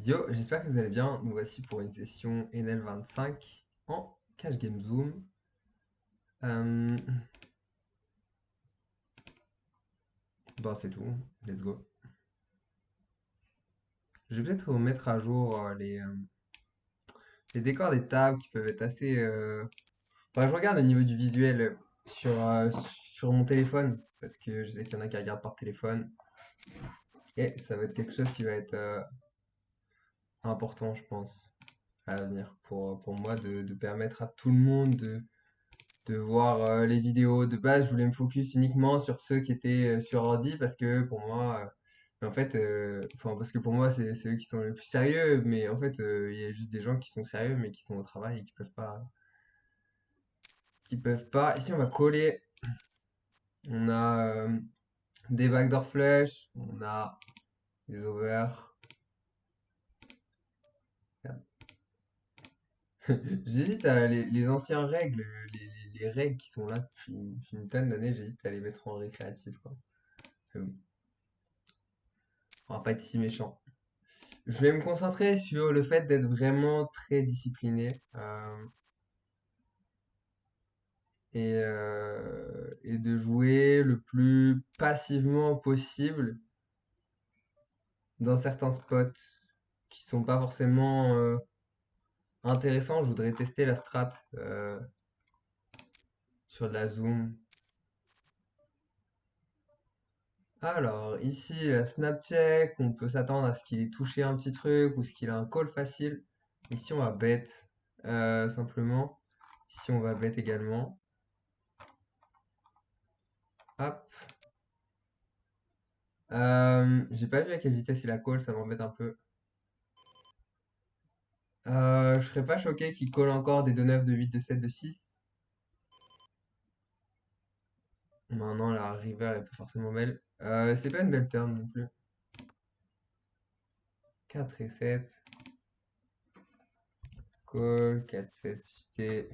Yo, j'espère que vous allez bien. Nous voici pour une session NL25 en Cash Game Zoom. Euh, Bon, c'est tout. Let's go. Je vais peut-être mettre à jour les décors des tables qui peuvent être assez. Enfin, je regarde au niveau du visuel sur mon téléphone parce que je sais qu'il y en a qui regardent par téléphone et ça va être quelque chose qui va être important, je pense, à l'avenir pour moi de permettre à tout le monde de voir les vidéos. De base, je voulais me focus uniquement sur ceux qui étaient sur ordi parce que pour moi, en fait, enfin, parce que pour moi, c'est eux qui sont les plus sérieux, mais en fait, il y a juste des gens qui sont sérieux mais qui sont au travail et qui peuvent pas, Ici, on va coller. On a des backdoor flush, on a des over. J'hésite à les anciennes règles, les règles qui sont là depuis une tonne d'années, j'hésite à les mettre en récréatif, quoi. Bon, on va pas être si méchant. Je vais me concentrer sur le fait d'être vraiment très discipliné et de jouer le plus passivement possible dans certains spots qui sont pas forcément intéressants. Je voudrais tester la strat sur de la zoom. Alors, ici, la snap check, on peut s'attendre à ce qu'il ait touché un petit truc ou ce qu'il a un call facile. Ici, on va bet simplement. Ici, on va bet également. Hop. J'ai pas vu à quelle vitesse il a call, ça m'embête un peu. Je serais pas choqué qu'il colle encore des 2-9, de 8, de 7, de 6. Maintenant, la river est pas forcément belle. C'est pas une belle turn non plus. 4 et 7. Call, 4, 7, cité.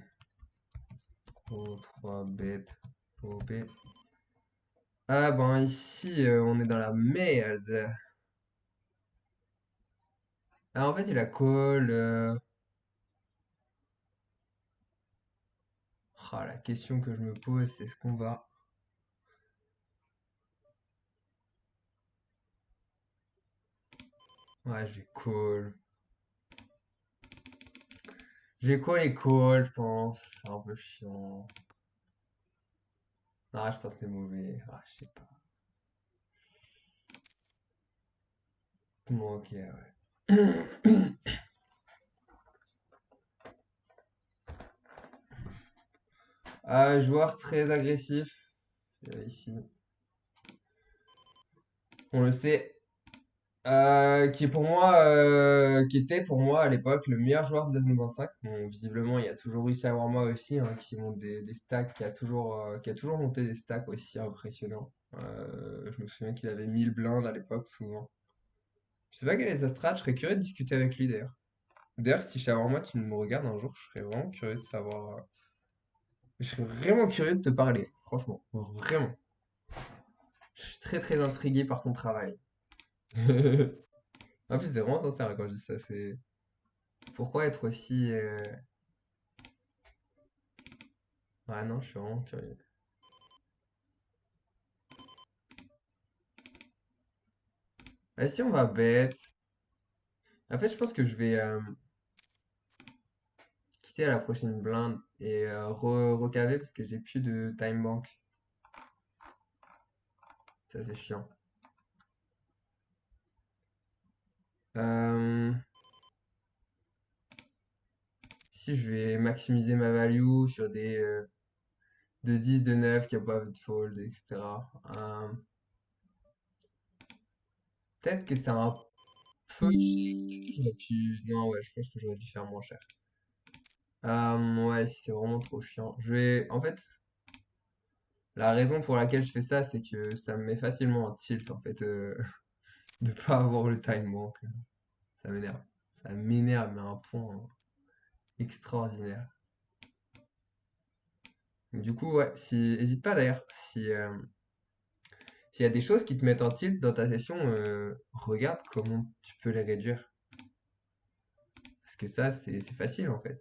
O3, bet, OB. Ah ben ici, on est dans la merde. Ah, en fait, il a call. Ah, la question que je me pose, c'est ce qu'on va. Ouais, je vais call. Je vais call et call, je pense. C'est un peu chiant. Ah, je pense que c'est mauvais. Ah, je sais pas. Bon, ok, ouais. Joueur très agressif. Ici. On le sait. Qui était pour moi à l'époque le meilleur joueur de 2025. Bon, visiblement, il y a toujours eu Sawarma aussi, hein, qui monte des stacks, qui a toujours monté des stacks aussi impressionnants. Je me souviens qu'il avait 1000 blindes à l'époque, souvent. Je sais pas quelle est sa strat, je serais curieux de discuter avec lui d'ailleurs. D'ailleurs, si Shawarma, tu me regardes un jour, je serais vraiment curieux de savoir. Je serais vraiment curieux de te parler, franchement. Vraiment. Je suis très très intrigué par ton travail. En plus, c'est vraiment sincère quand je dis ça. C'est pourquoi être aussi. Ouais, non, je suis vraiment curieux. Ah, si on va bet. En fait, je pense que je vais quitter à la prochaine blinde et recaver parce que j'ai plus de time bank. Ça, c'est chiant. Euh, Si je vais maximiser ma value sur des de 10, de 9 qui a pas de fold, etc. Peut-être que c'est un peu cher. Peut-être que j'aurais pu. Non, ouais, je pense que j'aurais dû faire moins cher. Ouais, si c'est vraiment trop chiant. En fait, la raison pour laquelle je fais ça, c'est que ça me met facilement en tilt, en fait, de pas avoir le time bank. Ça m'énerve. Ça m'énerve, mais à un point extraordinaire. Du coup, ouais, hésite pas d'ailleurs. S'il y a des choses qui te mettent en tilt dans ta session, regarde comment tu peux les réduire. que ça, c'est facile en fait.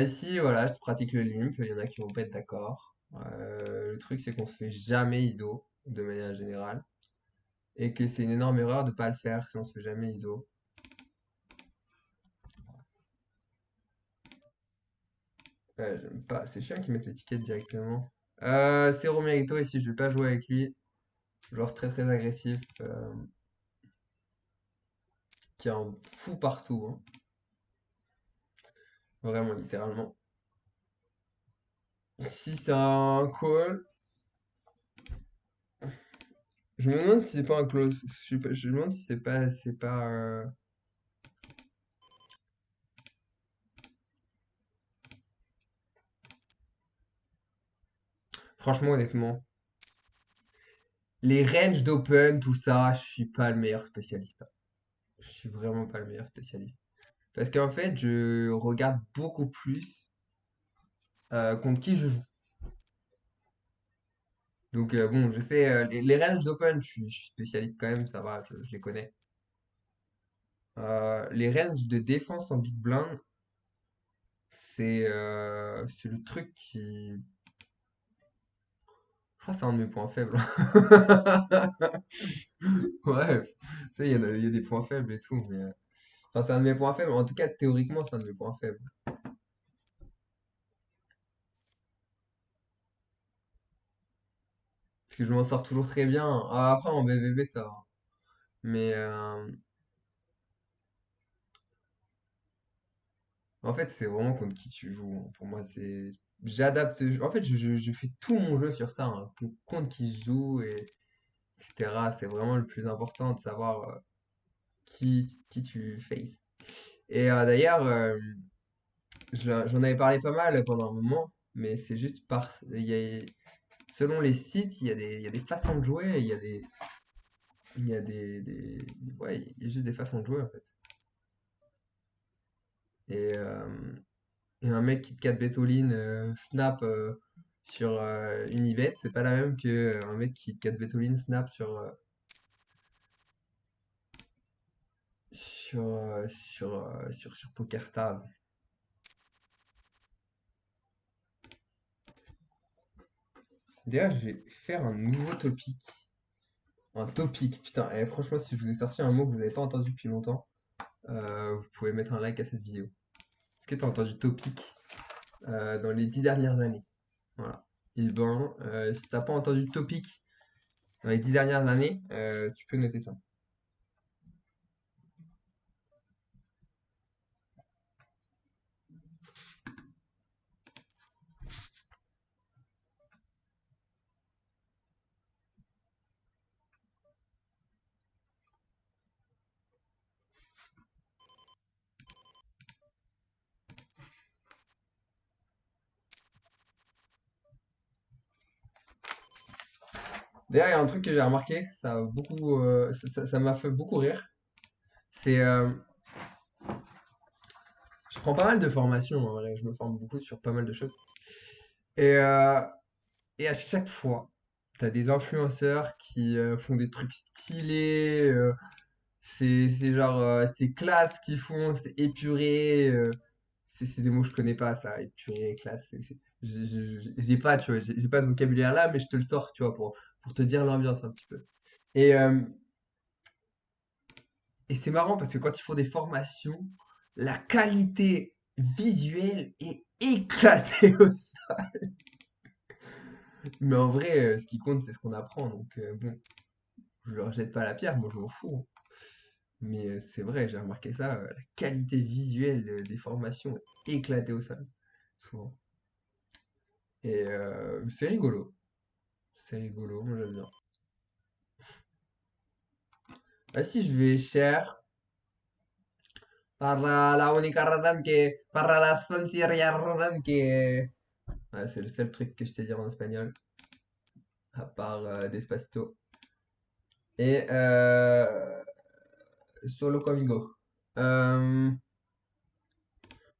Si, voilà, je pratique le limp, il y en a qui vont pas être d'accord. Le truc, c'est qu'on se fait jamais ISO, de manière générale. Et que c'est une énorme erreur de pas le faire si on se fait jamais ISO. J'aime pas, c'est chiant qu'ils mettent l'étiquette directement. C'est Romerito ici, je vais pas jouer avec lui. Joueur très très agressif, qui en fout partout, hein. Vraiment, littéralement. Si c'est un call, je me demande si c'est pas un close. Je me demande si c'est pas. Franchement, honnêtement, les ranges d'open, tout ça, je suis pas le meilleur spécialiste, hein. Je suis vraiment pas le meilleur spécialiste. Parce qu'en fait, je regarde beaucoup plus contre qui je joue. Donc bon, je sais, les ranges d'open, je suis spécialiste quand même, ça va, je les connais. Les ranges de défense en big blind, c'est le truc qui. Je crois que c'est un de mes points faibles. Ouais, tu sais, il y a des points faibles et tout, mais. Enfin, c'est un de mes points faibles. En tout cas, théoriquement, c'est un de mes points faibles. Parce que je m'en sors toujours très bien. Ah, après, en BVB, ça va. Mais en fait, c'est vraiment contre qui tu joues, hein. Pour moi, c'est. J'adapte. En fait, je fais tout mon jeu sur ça, hein, contre qui je joue, et etc. C'est vraiment le plus important de savoir qui tu faces. Et d'ailleurs, j'en avais parlé pas mal pendant un moment, mais c'est juste selon les sites, il y a des façons de jouer, et ouais, il y a juste des façons de jouer en fait. Et, un mec qui te 4 Bétoline snap sur une Ibet, c'est pas la même que un mec qui te 4 Bétoline snap sur PokerStars. D'ailleurs, je vais faire un nouveau topic. Un topic, putain, franchement, si je vous ai sorti un mot que vous n'avez pas entendu depuis longtemps, vous pouvez mettre un like à cette vidéo. Est-ce que tu as entendu topic dans les 10 dernières années? Voilà. Et ben, si t'as pas entendu topic dans les 10 dernières années, tu peux noter ça. D'ailleurs, il y a un truc que j'ai remarqué, ça m'a fait beaucoup rire. C'est, je prends pas mal de formations, en vrai, je me forme beaucoup sur pas mal de choses. Et, euh, et à chaque fois, t'as des influenceurs qui font des trucs stylés, c'est genre, c'est classe qu'ils font, c'est épuré, c'est des mots que je connais pas, ça, épuré, classe, j'ai pas, tu vois, j'ai pas ce vocabulaire-là, mais je te le sors, tu vois, pour te dire l'ambiance un petit peu. Et, euh, Et c'est marrant parce que quand ils font des formations, la qualité visuelle est éclatée au sol. Mais en vrai, ce qui compte, c'est ce qu'on apprend. Donc, bon, je leur jette pas la pierre, moi je m'en fous, hein. Mais c'est vrai, j'ai remarqué ça, la qualité visuelle des formations est éclatée au sol, souvent. Et c'est rigolo. C'est rigolo, moi j'aime bien. Ah si, je vais cher. Parla la unica radan que. Parla la sencilla radan que. Ouais, c'est le seul truc que je t'ai dit en espagnol, à part Despacito. Et Solo Conmigo. Euh,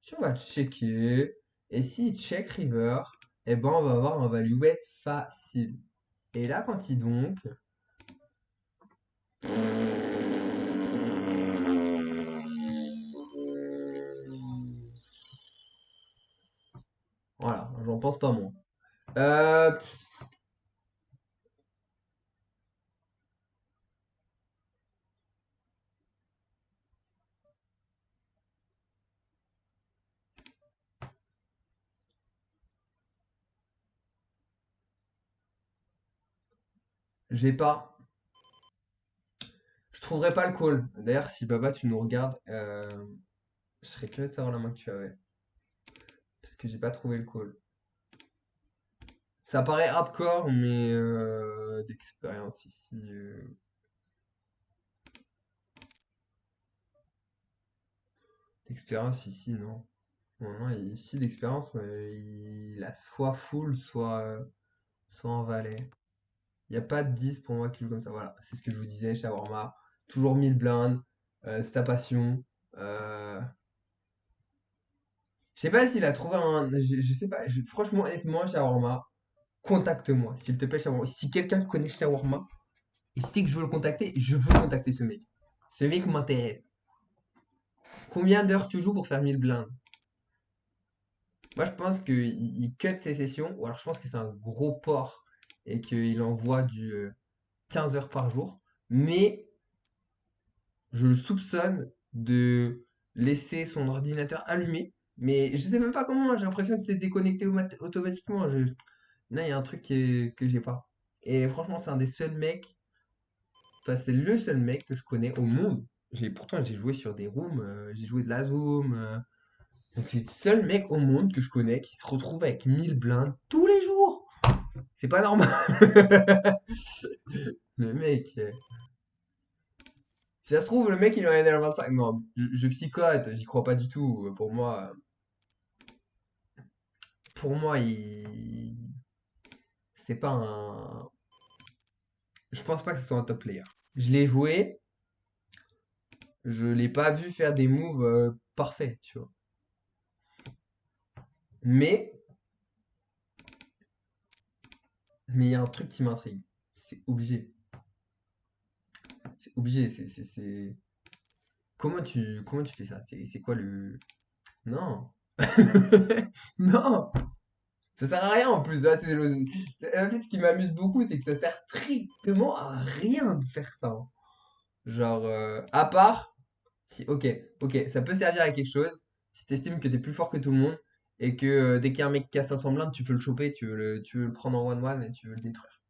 si on va checker, et si check river, eh ben on va avoir un value bet facile. Et là, quand il donc, j'en pense pas moins. Euh, j'ai pas. Je trouverais pas le call. D'ailleurs, si Baba, tu nous regardes, je serais curieux de savoir la main que tu avais. Parce que j'ai pas trouvé le call. Ça paraît hardcore, mais d'expérience ici. D'expérience ici, non. Non, non, ici, d'expérience, il a soit full, soit en valet. Il n'y a pas de 10 pour moi qui joue comme ça. Voilà, c'est ce que je vous disais, Shawarma. Toujours 1000 blindes. C'est ta passion. Euh, Je sais pas s'il a trouvé un. Je sais pas. Franchement, honnêtement, Shawarma, contacte-moi. S'il te plaît, Shawarma. Si quelqu'un connaît Shawarma et sait que je veux le contacter, je veux contacter ce mec. Ce mec m'intéresse. Combien d'heures tu joues pour faire 1000 blindes? Moi, je pense qu'il il cut ses sessions. Ou alors, je pense que c'est un gros porc et qu'il envoie du 15 heures par jour. Mais je le soupçonne de laisser son ordinateur allumé. Mais je sais même pas comment, j'ai l'impression que tu es déconnecté automatiquement. Non, il y a un truc que j'ai pas. Et franchement, c'est un des seuls mecs, enfin, c'est le seul mec que je connais au monde. Pourtant, j'ai joué sur des rooms, j'ai joué de la Zoom. C'est le seul mec au monde que je connais qui se retrouve avec 1000 blindes tous les jours. C'est pas normal. Le mec, si ça se trouve, le mec il en est à 25. Non, je psychote, j'y crois pas du tout. Pour moi, c'est pas un. Je pense pas que ce soit un top player. Je l'ai joué, je l'ai pas vu faire des moves parfaits, tu vois. Mais, mais il y a un truc qui m'intrigue. C'est obligé. C'est obligé. Comment tu fais ça? C'est quoi le. Non. Non. Ça sert à rien en plus. En fait, ce qui m'amuse beaucoup, c'est que ça sert strictement à rien de faire ça, hein. Genre, à part, si, ok, ok, ça peut servir à quelque chose si tu estimes que t'es plus fort que tout le monde et que dès qu'il y a un mec qui a 500 blindes, tu veux le choper, tu veux le prendre en one-one et tu veux le détruire.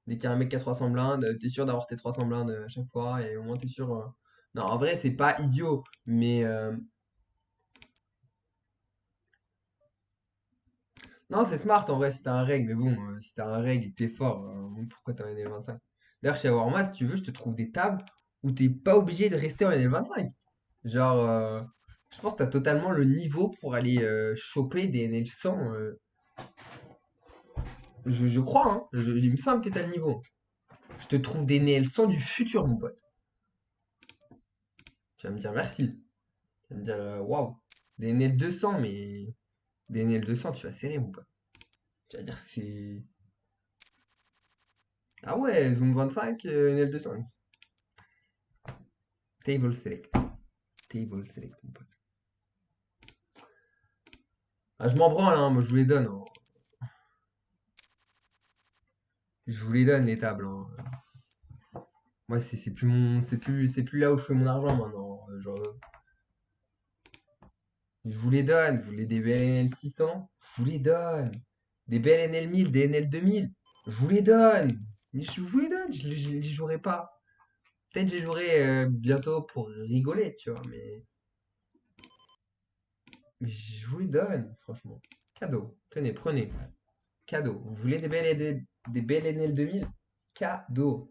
Dès qu'il y a un mec qui a 300 blindes, t'es sûr d'avoir tes 300 blindes à chaque fois et au moins t'es sûr. Non, en vrai, c'est pas idiot, mais non, c'est smart en vrai si t'as un reg, mais bon, si t'as un reg et que t'es fort, pourquoi t'es en NL25? D'ailleurs, chez Warma, si tu veux, je te trouve des tables où t'es pas obligé de rester en NL25. Genre, je pense que t'as totalement le niveau pour aller choper des NL100. Je crois, hein. Il me semble que t'as le niveau. Je te trouve des NL100 du futur, mon pote. Tu vas me dire merci. Tu vas me dire waouh. Des NL200, mais des NL200, tu vas serrer, mon pote. Tu vas dire c'est. Ah ouais, Zoom 25, NL200. Table select. Table select, mon pote. Ah, je m'en branle, hein. Moi, je vous les donne, hein. Je vous les donne, les tables, hein. Moi, c'est plus c'est plus là où je fais mon argent maintenant. Genre, je vous les donne. Vous voulez des belles NL 600? Je vous les donne. Des belles NL 1000, des NL 2000? Je vous les donne. Mais je vous les donne. Je les jouerai pas. Peut-être je les jouerai bientôt pour rigoler, tu vois. Mais je vous les donne, franchement. Cadeau. Tenez, prenez. Cadeau. Vous voulez des belles NL 2000? Cadeau.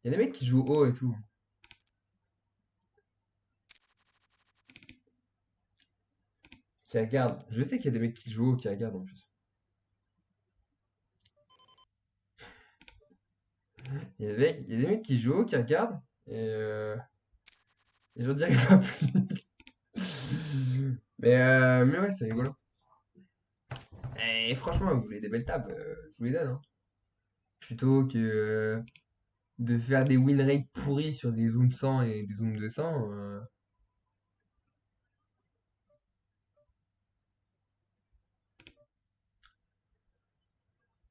Il y a des mecs qui jouent haut et tout. Qui regardent. Je sais qu'il y a des mecs qui jouent haut qui regardent en plus. Il y a des mecs qui jouent haut qui regardent. Et j'en dirai pas plus. Mais ouais, c'est rigolo. Et franchement, vous voulez des belles tables, je vous les donne, hein. Plutôt que de faire des win rates pourris sur des zoom 100 et des zoom 200.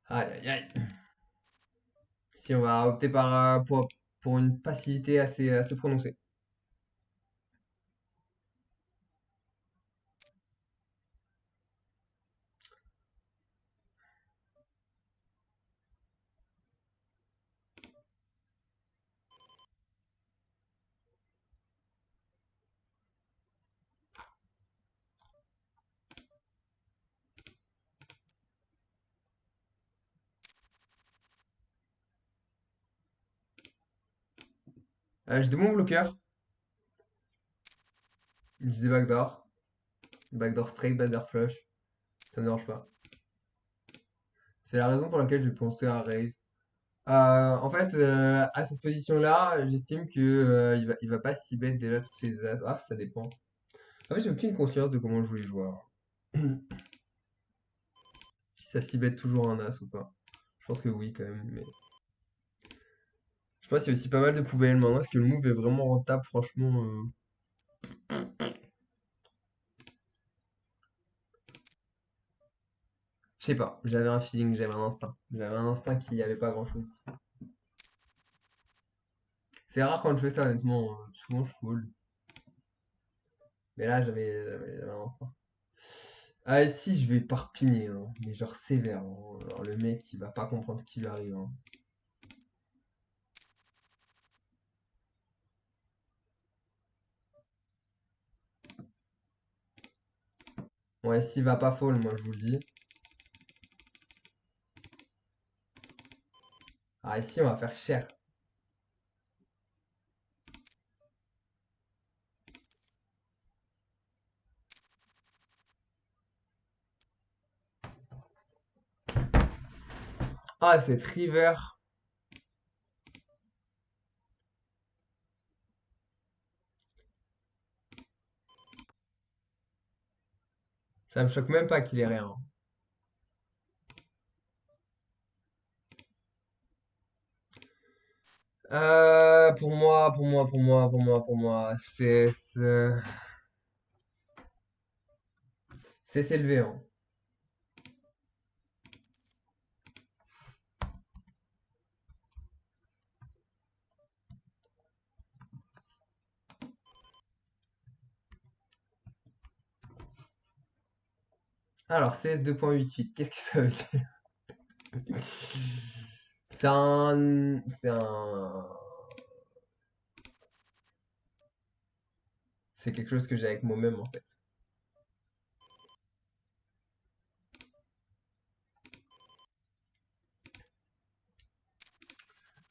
Aïe, aïe, aïe. Si on va opter pour une passivité assez prononcée. J'ai des bons bloqueurs. J'ai des backdoors. Backdoor straight, backdoor flush. Ça me dérange pas. C'est la raison pour laquelle je pensais à raise. En fait, à cette position-là, j'estime que il va pas si bête déjà toutes ses as. Ah, ça dépend. En fait, j'ai aucune conscience de comment jouent les joueurs. Si ça s'y bête toujours un as ou pas. Je pense que oui, quand même. Mais je pense qu'il y a aussi pas mal de poubelles maintenant. Est-ce que le move est vraiment rentable, franchement je sais pas. J'avais un feeling, j'avais un instinct. J'avais un instinct qu'il n'y avait pas grand-chose ici. C'est rare quand je fais ça, honnêtement. Souvent, je fold. Mais là, j'avais un instinct. Ah, ici, je vais éparpigner, hein, mais genre sévère, hein. Alors, le mec, il va pas comprendre ce qui lui arrive, hein. Ouais, s'il va pas fall, moi, je vous le dis. Ah, ici, on va faire cher. Ah, cette river. Ça me choque même pas qu'il ait rien. Pour moi, c'est s'élever, hein. Alors, CS 2.88, qu'est-ce que ça veut dire? C'est quelque chose que j'ai avec moi-même, en fait.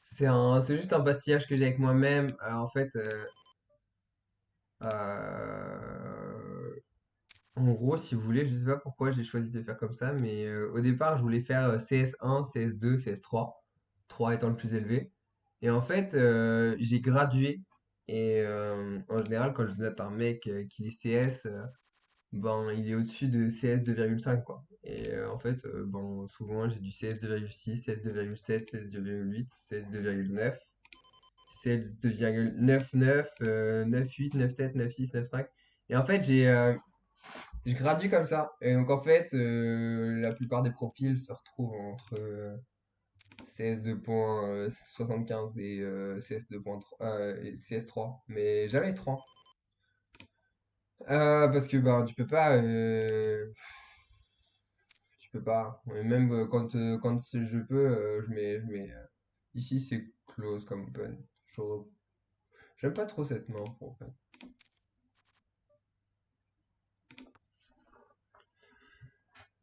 C'est juste un pastillage que j'ai avec moi-même. En fait, euh, en gros, si vous voulez, je sais pas pourquoi j'ai choisi de faire comme ça, mais au départ, je voulais faire CS1, CS2, CS3, 3 étant le plus élevé. Et en fait, j'ai gradué. Et en général, quand je note un mec qui est CS, ben, il est au-dessus de CS 2,5 quoi. Et en fait, ben, souvent j'ai du CS 2,6, CS 2,7, CS 2,8, CS 2,9, CS 2,99, 9,8, 9,7, 9,6, 9,5. Et en fait, je gradue comme ça. Et donc en fait, la plupart des profils se retrouvent entre CS 2.75 et CS 2.3, et CS 3, mais jamais 3. Parce que ben tu peux pas. Et même quand je peux, ici c'est close comme open. Je- J'aime pas trop cette main pour open.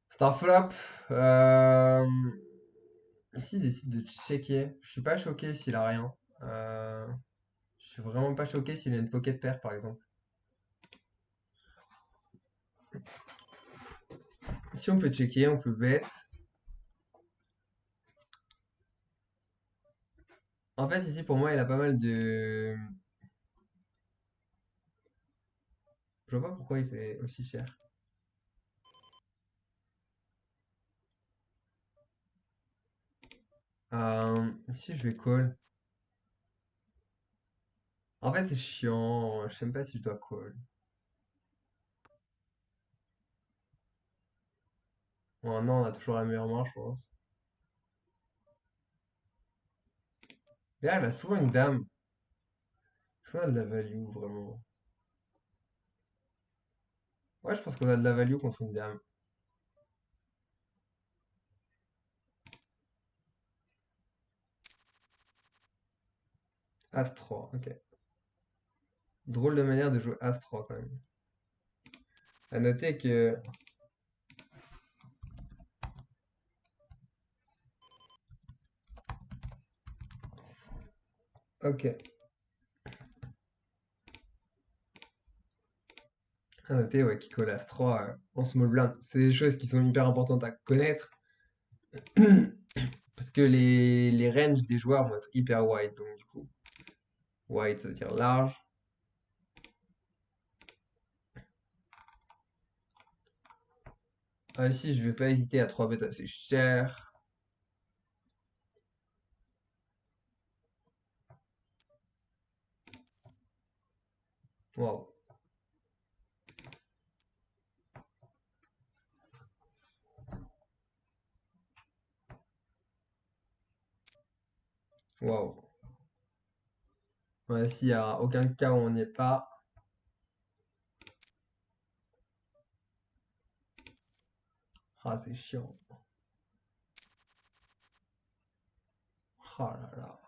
C'est un flop. Euh, Ici il décide de checker. Je suis pas choqué s'il a rien. Euh, je suis vraiment pas choqué s'il a une pocket pair par exemple. Si on peut checker, on peut bet. En fait ici pour moi il a pas mal de. Je vois pas pourquoi il fait aussi cher. Ici je vais call. En fait, c'est chiant. Je sais même pas si je dois call. Oh non, on a toujours la meilleure main, je pense. Et là, elle a souvent une dame. Souvent de la value, vraiment. Ouais, je pense qu'on a de la value contre une dame. As-3, ok. Drôle de manière de jouer As-3 quand même. À noter que... Ok. À noter, ouais, qu'il colle As-3 en small blind. C'est des choses qui sont hyper importantes à connaître. Parce que les ranges des joueurs vont être hyper wide. Donc du coup, wide ça veut dire large. Ah ici, je vais pas hésiter à 3 bêta, c'est cher. Waouh. Waouh. Ouais, s'il y a aucun cas où on n'y est pas. Ah, c'est chiant. Oh là là.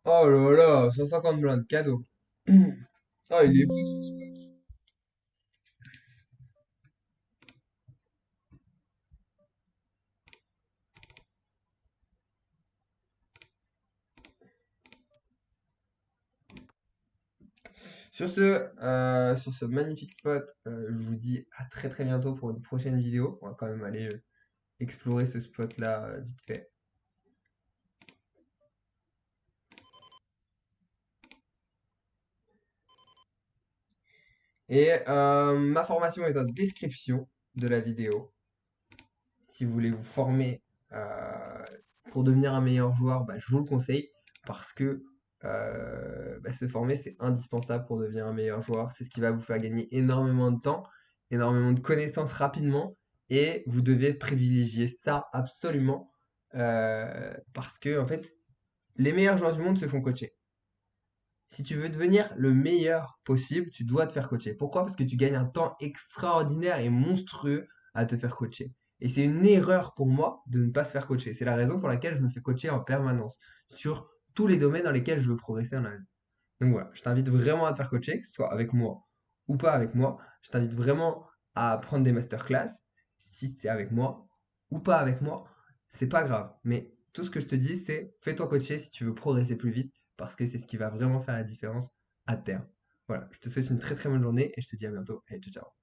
Oh là là, 150 blindes, cadeau. Ah, il est beau ce spot. Sur ce magnifique spot, je vous dis à très très bientôt pour une prochaine vidéo. On va quand même aller explorer ce spot là vite fait. Et ma formation est en description de la vidéo. Si vous voulez vous former euh, pour devenir un meilleur joueur, bah, je vous le conseille parce que bah, se former, c'est indispensable pour devenir un meilleur joueur. C'est ce qui va vous faire gagner énormément de temps, énormément de connaissances rapidement et vous devez privilégier ça absolument parce que en fait, les meilleurs joueurs du monde se font coacher. Si tu veux devenir le meilleur possible, tu dois te faire coacher. Pourquoi? Parce que tu gagnes un temps extraordinaire et monstrueux à te faire coacher. Et c'est une erreur pour moi de ne pas se faire coacher. C'est la raison pour laquelle je me fais coacher en permanence sur tous les domaines dans lesquels je veux progresser dans la vie. Donc voilà, je t'invite vraiment à te faire coacher, que ce soit avec moi ou pas avec moi. Je t'invite vraiment à prendre des masterclass, si c'est avec moi ou pas avec moi, c'est pas grave. Mais tout ce que je te dis, c'est fais-toi coacher si tu veux progresser plus vite, parce que c'est ce qui va vraiment faire la différence à terme. Voilà, je te souhaite une très très bonne journée et je te dis à bientôt. Hey, ciao ciao.